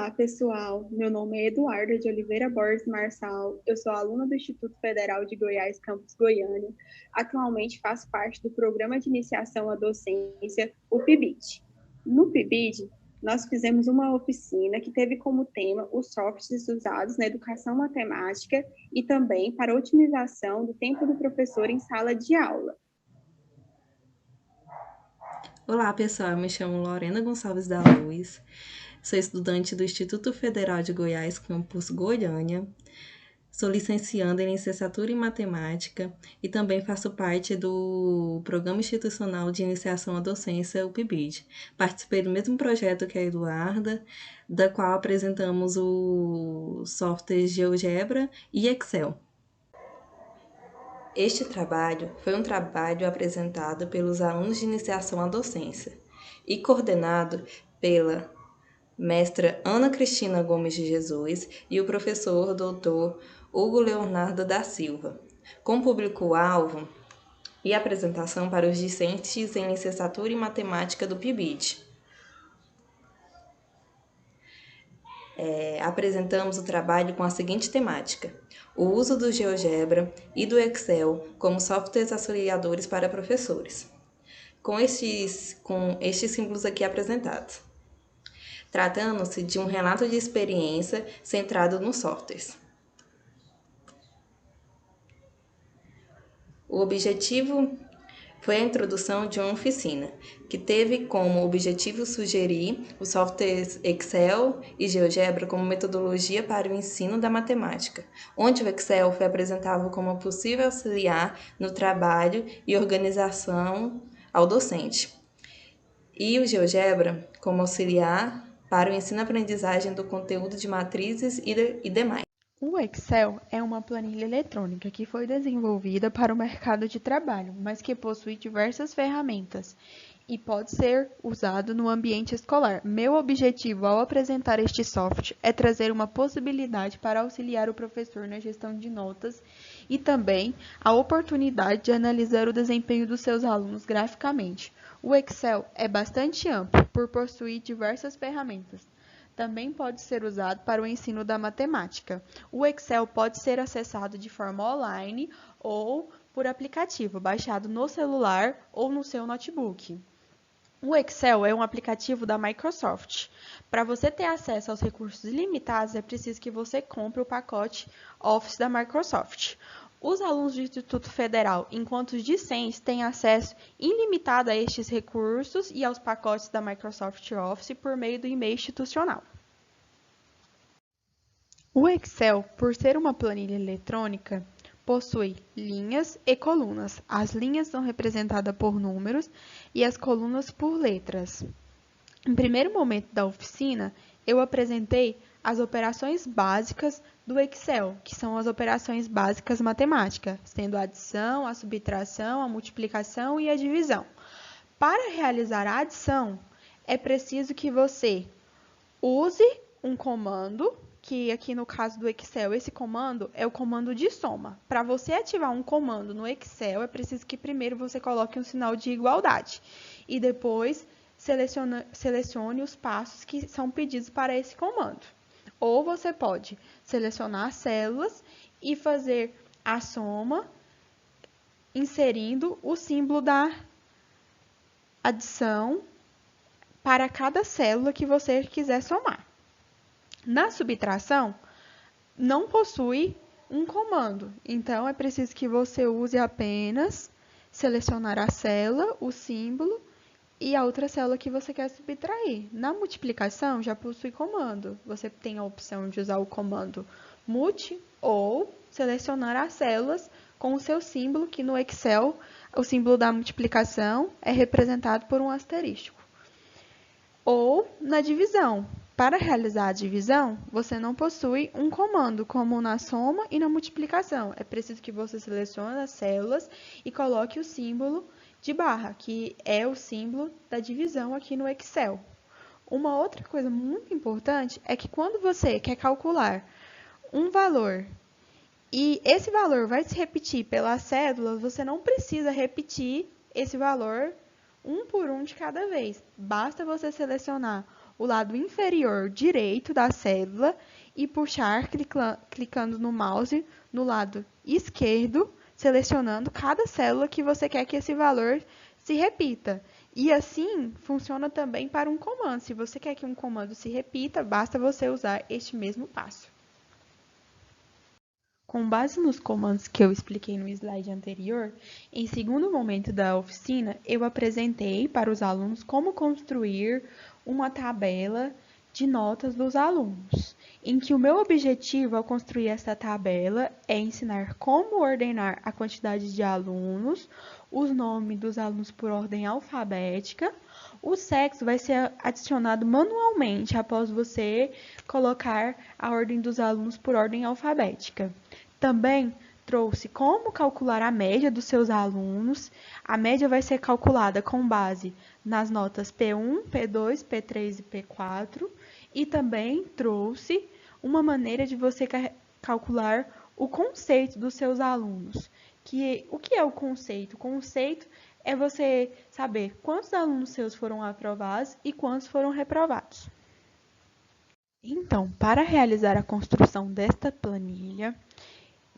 Olá, pessoal. Meu nome é Eduarda de Oliveira Borges Marçal. Eu sou aluna do Instituto Federal de Goiás, campus Goiânia. Atualmente faço parte do Programa de Iniciação à Docência, o PIBID. No PIBID, nós fizemos uma oficina que teve como tema os softwares usados na educação matemática e também para otimização do tempo do professor em sala de aula. Olá, pessoal. Eu me chamo Lorena Gonçalves da Luz. Sou estudante do Instituto Federal de Goiás, campus Goiânia. Sou licencianda em licenciatura em matemática e também faço parte do Programa Institucional de Iniciação à Docência, o PIBID. Participei do mesmo projeto que a Eduarda, da qual apresentamos o software GeoGebra e Excel. Este trabalho foi um trabalho apresentado pelos alunos de iniciação à docência e coordenado pela mestra Ana Cristina Gomes de Jesus e o professor doutor Hugo Leonardo da Silva, com público-alvo e apresentação para os discentes em licenciatura em matemática do PIBID. Apresentamos o trabalho com a seguinte temática: o uso do GeoGebra e do Excel como softwares auxiliadores para professores, com estes símbolos aqui apresentados, tratando-se de um relato de experiência centrado nos softwares. O objetivo foi a introdução de uma oficina, que teve como objetivo sugerir os softwares Excel e GeoGebra como metodologia para o ensino da matemática, onde o Excel foi apresentado como possível auxiliar no trabalho e organização ao docente, e o GeoGebra como auxiliar para o ensino-aprendizagem do conteúdo de matrizes e demais. O Excel é uma planilha eletrônica que foi desenvolvida para o mercado de trabalho, mas que possui diversas ferramentas e pode ser usado no ambiente escolar. Meu objetivo ao apresentar este software é trazer uma possibilidade para auxiliar o professor na gestão de notas e também a oportunidade de analisar o desempenho dos seus alunos graficamente. O Excel é bastante amplo por possuir diversas ferramentas. Também pode ser usado para o ensino da matemática. O Excel pode ser acessado de forma online ou por aplicativo, baixado no celular ou no seu notebook. O Excel é um aplicativo da Microsoft. Para você ter acesso aos recursos ilimitados, é preciso que você compre o pacote Office da Microsoft. Os alunos do Instituto Federal, enquanto discentes, têm acesso ilimitado a estes recursos e aos pacotes da Microsoft Office por meio do e-mail institucional. O Excel, por ser uma planilha eletrônica, possui linhas e colunas. As linhas são representadas por números e as colunas por letras. Em primeiro momento da oficina, eu apresentei as operações básicas do Excel, que são as operações básicas matemáticas, sendo a adição, a subtração, a multiplicação e a divisão. Para realizar a adição, é preciso que você use um comando, que aqui no caso do Excel, esse comando é o comando de soma. Para você ativar um comando no Excel, é preciso que primeiro você coloque um sinal de igualdade e depois selecione os passos que são pedidos para esse comando. Ou você pode selecionar as células e fazer a soma inserindo o símbolo da adição para cada célula que você quiser somar. Na subtração, não possui um comando, então é preciso que você use apenas selecionar a célula, o símbolo e a outra célula que você quer subtrair. Na multiplicação, já possui comando. Você tem a opção de usar o comando multi ou selecionar as células com o seu símbolo, que no Excel, o símbolo da multiplicação é representado por um asterístico. Ou na divisão. Para realizar a divisão, você não possui um comando, como na soma e na multiplicação. É preciso que você selecione as células e coloque o símbolo de barra, que é o símbolo da divisão aqui no Excel. Uma outra coisa muito importante é que quando você quer calcular um valor e esse valor vai se repetir pelas cédulas, você não precisa repetir esse valor um por um de cada vez. Basta você selecionar o lado inferior direito da célula e puxar clicando no mouse no lado esquerdo, selecionando cada célula que você quer que esse valor se repita. E assim funciona também para um comando. Se você quer que um comando se repita, basta você usar este mesmo passo. Com base nos comandos que eu expliquei no slide anterior, em segundo momento da oficina, eu apresentei para os alunos como construir uma tabela de notas dos alunos, em que o meu objetivo ao construir essa tabela é ensinar como ordenar a quantidade de alunos, os nomes dos alunos por ordem alfabética. O sexo vai ser adicionado manualmente após você colocar a ordem dos alunos por ordem alfabética. Também trouxe como calcular a média dos seus alunos. A média vai ser calculada com base nas notas P1, P2, P3 e P4. E também trouxe uma maneira de você calcular o conceito dos seus alunos. O que é o conceito? O conceito é você saber quantos alunos seus foram aprovados e quantos foram reprovados. Então, para realizar a construção desta planilha,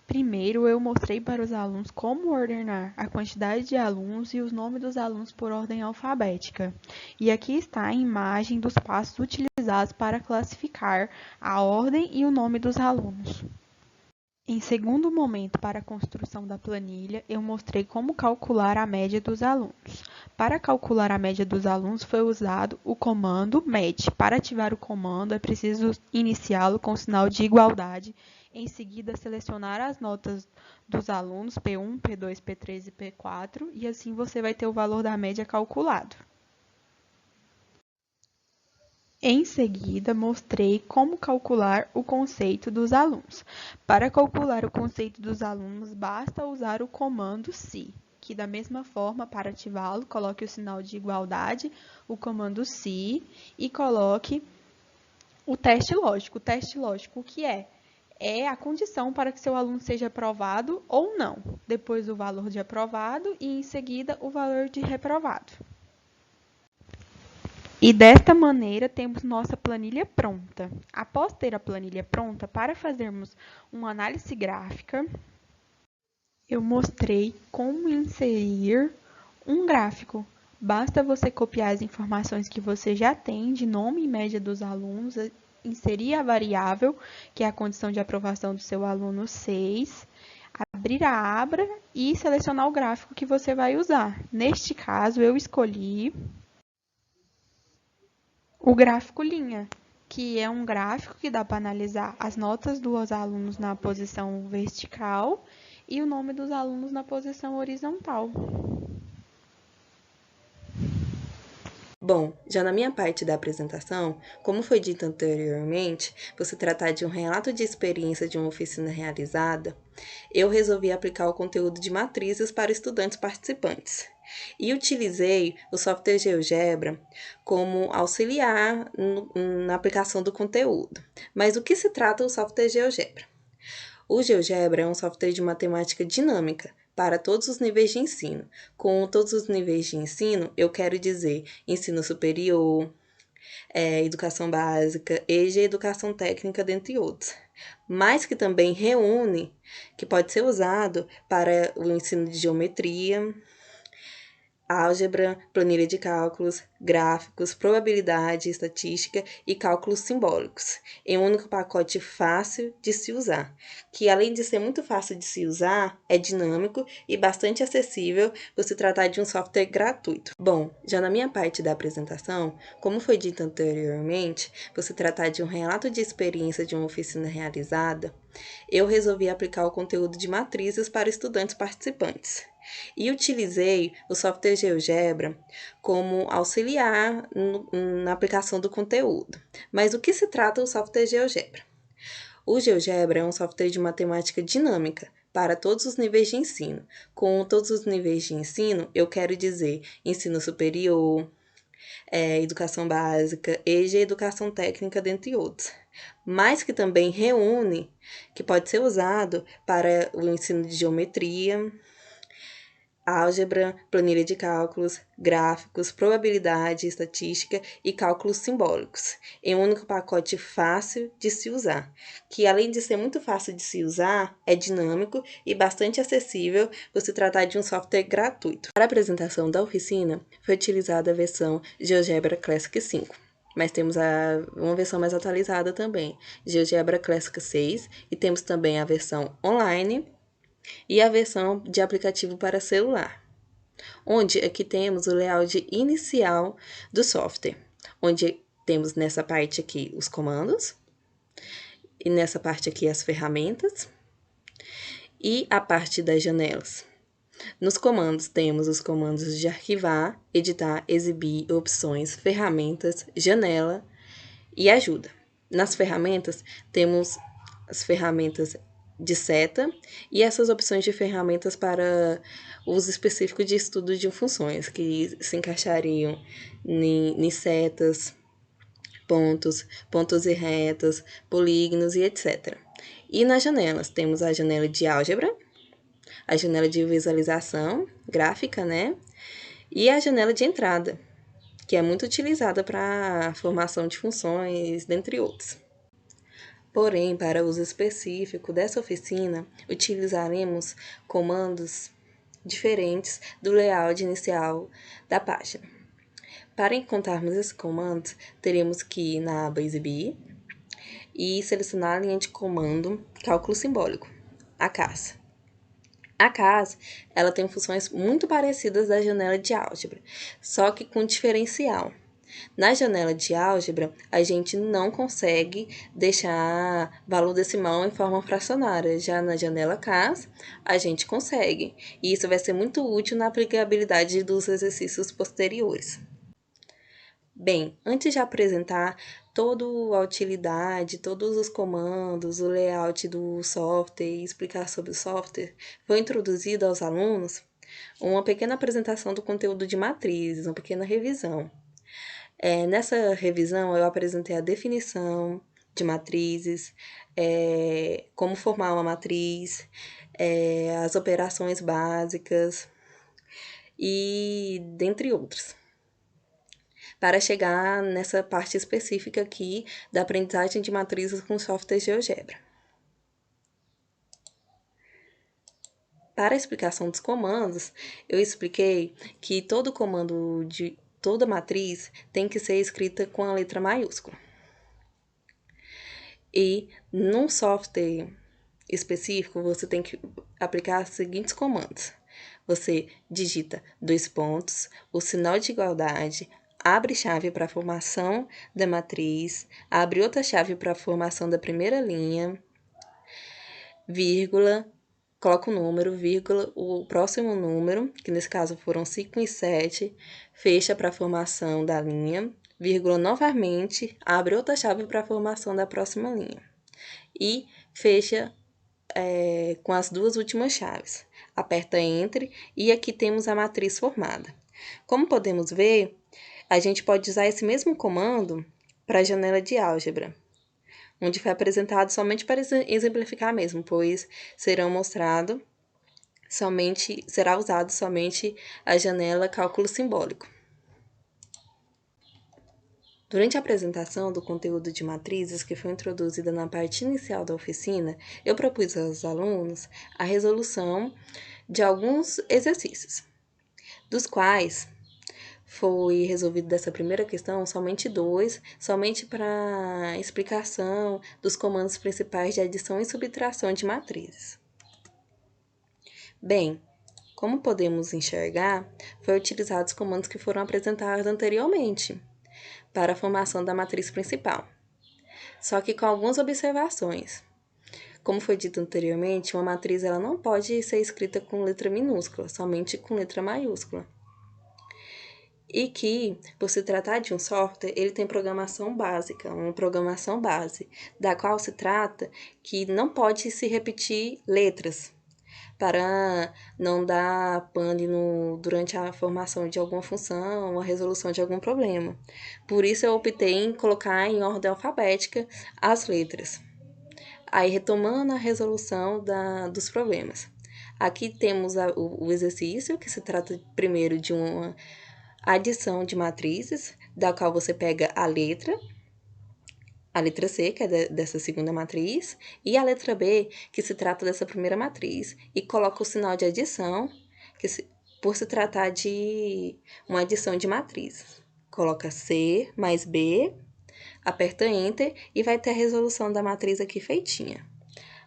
primeiro, eu mostrei para os alunos como ordenar a quantidade de alunos e os nomes dos alunos por ordem alfabética. E aqui está a imagem dos passos utilizados para classificar a ordem e o nome dos alunos. Em segundo momento, para a construção da planilha, eu mostrei como calcular a média dos alunos. Para calcular a média dos alunos, foi usado o comando MED. Para ativar o comando, é preciso iniciá-lo com o sinal de igualdade. Em seguida, selecionar as notas dos alunos P1, P2, P3 e P4, e assim você vai ter o valor da média calculado. Em seguida, mostrei como calcular o conceito dos alunos. Para calcular o conceito dos alunos, basta usar o comando SI, que da mesma forma, para ativá-lo, coloque o sinal de igualdade, o comando SI, e coloque o teste lógico. O teste lógico, o que é? É a condição para que seu aluno seja aprovado ou não. Depois o valor de aprovado e, em seguida, o valor de reprovado. E desta maneira, temos nossa planilha pronta. Após ter a planilha pronta, para fazermos uma análise gráfica, eu mostrei como inserir um gráfico. Basta você copiar as informações que você já tem de nome e média dos alunos, inserir a variável, que é a condição de aprovação do seu aluno 6, abrir a aba e selecionar o gráfico que você vai usar. Neste caso, eu escolhi o gráfico linha, que é um gráfico que dá para analisar as notas dos alunos na posição vertical e o nome dos alunos na posição horizontal. Bom, já na minha parte da apresentação, como foi dito anteriormente, você tratar de um relato de experiência de uma oficina realizada, eu resolvi aplicar o conteúdo de matrizes para estudantes participantes. E utilizei o software GeoGebra como auxiliar na aplicação do conteúdo. Mas o que se trata o software GeoGebra? O GeoGebra é um software de matemática dinâmica para todos os níveis de ensino. Com todos os níveis de ensino, eu quero dizer ensino superior, educação básica, EJA e educação técnica, dentre outros. Mas que também reúne, que pode ser usado para o ensino de geometria, álgebra, planilha de cálculos, gráficos, probabilidade, estatística e cálculos simbólicos, em um único pacote fácil de se usar, que além de ser muito fácil de se usar, é dinâmico e bastante acessível por se tratar de um software gratuito. Bom, já na minha parte da apresentação, como foi dito anteriormente, por se tratar de um relato de experiência de uma oficina realizada, eu resolvi aplicar o conteúdo de matrizes para estudantes participantes. E utilizei o software GeoGebra como auxiliar na aplicação do conteúdo. Mas o que se trata o software GeoGebra? O GeoGebra é um software de matemática dinâmica para todos os níveis de ensino. Com todos os níveis de ensino, eu quero dizer ensino superior, educação básica, EJA e educação técnica, dentre outros. Mas que também reúne, que pode ser usado para o ensino de geometria, álgebra, planilha de cálculos, gráficos, probabilidade, estatística e cálculos simbólicos, em um único pacote fácil de se usar, que além de ser muito fácil de se usar, é dinâmico e bastante acessível por se tratar de um software gratuito. Para a apresentação da oficina, foi utilizada a versão GeoGebra Classic 5. Mas temos uma versão mais atualizada também, GeoGebra Classic 6, e temos também a versão online e a versão de aplicativo para celular, onde aqui temos o layout inicial do software, onde temos nessa parte aqui os comandos, e nessa parte aqui as ferramentas, e a parte das janelas. Nos comandos temos os comandos de arquivar, editar, exibir, opções, ferramentas, janela e ajuda. Nas ferramentas temos as ferramentas de seta e essas opções de ferramentas para uso específico de estudo de funções, que se encaixariam em setas, pontos e retas, polígonos e etc. E nas janelas temos a janela de álgebra, a janela de visualização gráfica, né? E a janela de entrada, que é muito utilizada para a formação de funções, dentre outros. Porém, para uso específico dessa oficina, utilizaremos comandos diferentes do layout inicial da página. Para encontrarmos esses comandos, teremos que ir na aba Exibir e selecionar a linha de comando Cálculo Simbólico, a CAS. A CAS, ela tem funções muito parecidas da janela de álgebra, só que com diferencial. Na janela de álgebra, a gente não consegue deixar valor decimal em forma fracionária. Já na janela CAS, a gente consegue. E isso vai ser muito útil na aplicabilidade dos exercícios posteriores. Bem, antes de apresentar toda a utilidade, todos os comandos, o layout do software e explicar sobre o software, foi introduzido aos alunos uma pequena apresentação do conteúdo de matrizes, uma pequena revisão. Nessa revisão, eu apresentei a definição de matrizes, como formar uma matriz, as operações básicas e dentre outros, para chegar nessa parte específica aqui da aprendizagem de matrizes com software GeoGebra. Para a explicação dos comandos, eu expliquei que todo comando de toda matriz tem que ser escrita com a letra maiúscula. E num software específico, você tem que aplicar os seguintes comandos. Você digita 2 pontos, o sinal de igualdade, abre chave para a formação da matriz, abre outra chave para a formação da primeira linha, vírgula, coloca o número, vírgula, o próximo número, que nesse caso foram 5 e 7, fecha para a formação da linha, vírgula novamente, abre outra chave para a formação da próxima linha. E fecha com as 2 últimas chaves. Aperta Enter e aqui temos a matriz formada. Como podemos ver, a gente pode usar esse mesmo comando para a janela de álgebra, onde foi apresentado somente para exemplificar mesmo, pois será usado somente a janela Cálculo Simbólico. Durante a apresentação do conteúdo de matrizes, que foi introduzida na parte inicial da oficina, eu propus aos alunos a resolução de alguns exercícios, dos quais foi resolvido dessa primeira questão somente 2, somente para explicação dos comandos principais de adição e subtração de matrizes. Bem, como podemos enxergar, foram utilizados os comandos que foram apresentados anteriormente para a formação da matriz principal, só que com algumas observações. Como foi dito anteriormente, uma matriz ela não pode ser escrita com letra minúscula, somente com letra maiúscula. E que, por se tratar de um software, ele tem programação básica, uma programação base, da qual se trata que não pode se repetir letras, para não dar pane durante a formação de alguma função ou a resolução de algum problema. Por isso, eu optei em colocar em ordem alfabética as letras. Aí, retomando a resolução dos problemas. Aqui temos o exercício, que se trata primeiro de uma adição de matrizes, da qual você pega a letra C, que é dessa segunda matriz, e a letra B, que se trata dessa primeira matriz, e coloca o sinal de adição, por se tratar de uma adição de matrizes. Coloca C mais B, aperta Enter e vai ter a resolução da matriz aqui feitinha.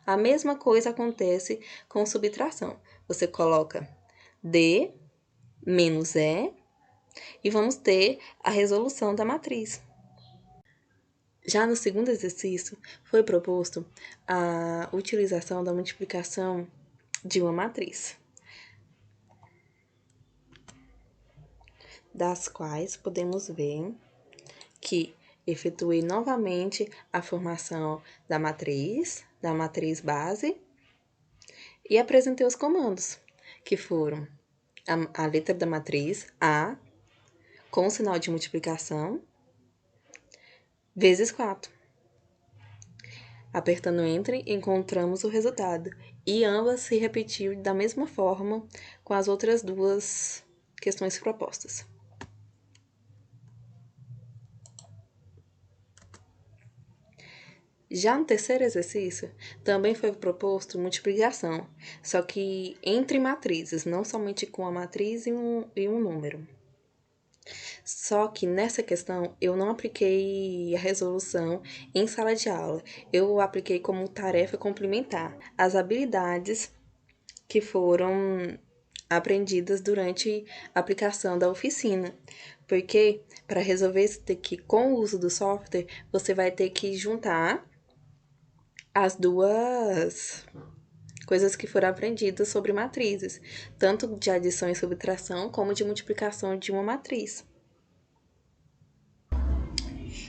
A mesma coisa acontece com subtração. Você coloca D menos E e vamos ter a resolução da matriz. Já no segundo exercício, foi proposto a utilização da multiplicação de uma matriz, das quais podemos ver que efetuei novamente a formação da matriz base, e apresentei os comandos, que foram a letra da matriz, A, com o sinal de multiplicação, vezes 4. Apertando Enter, encontramos o resultado, e ambas se repetiu da mesma forma com as outras duas questões propostas. Já no terceiro exercício, também foi proposto multiplicação, só que entre matrizes, não somente com a matriz e um número. Só que nessa questão, eu não apliquei a resolução em sala de aula, eu apliquei como tarefa complementar as habilidades que foram aprendidas durante a aplicação da oficina. Porque, para resolver isso daqui com o uso do software, você vai ter que juntar as duas coisas que foram aprendidas sobre matrizes, tanto de adição e subtração, como de multiplicação de uma matriz.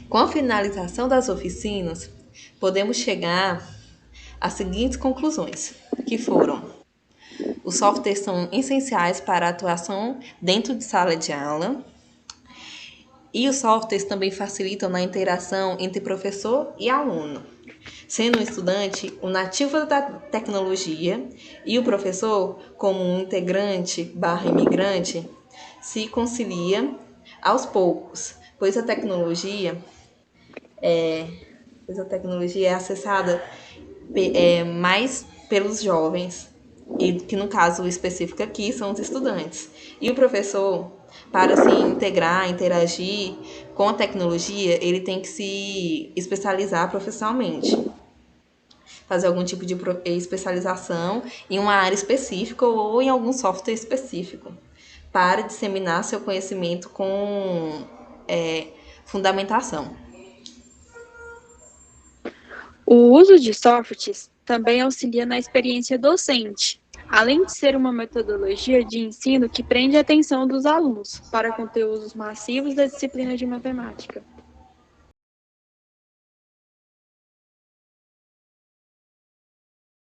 Com a finalização das oficinas, podemos chegar às seguintes conclusões, que foram: os softwares são essenciais para a atuação dentro de sala de aula, e os softwares também facilitam na interação entre professor e aluno, sendo o estudante o nativo da tecnologia e o professor, como um integrante/imigrante, se concilia aos poucos, pois a tecnologia é acessada mais pelos jovens, e que no caso específico aqui são os estudantes. E o professor, para se interagir com a tecnologia, ele tem que se especializar profissionalmente, fazer algum tipo de especialização em uma área específica ou em algum software específico, para disseminar seu conhecimento com fundamentação. O uso de softwares também auxilia na experiência docente, além de ser uma metodologia de ensino que prende a atenção dos alunos para conteúdos massivos da disciplina de matemática.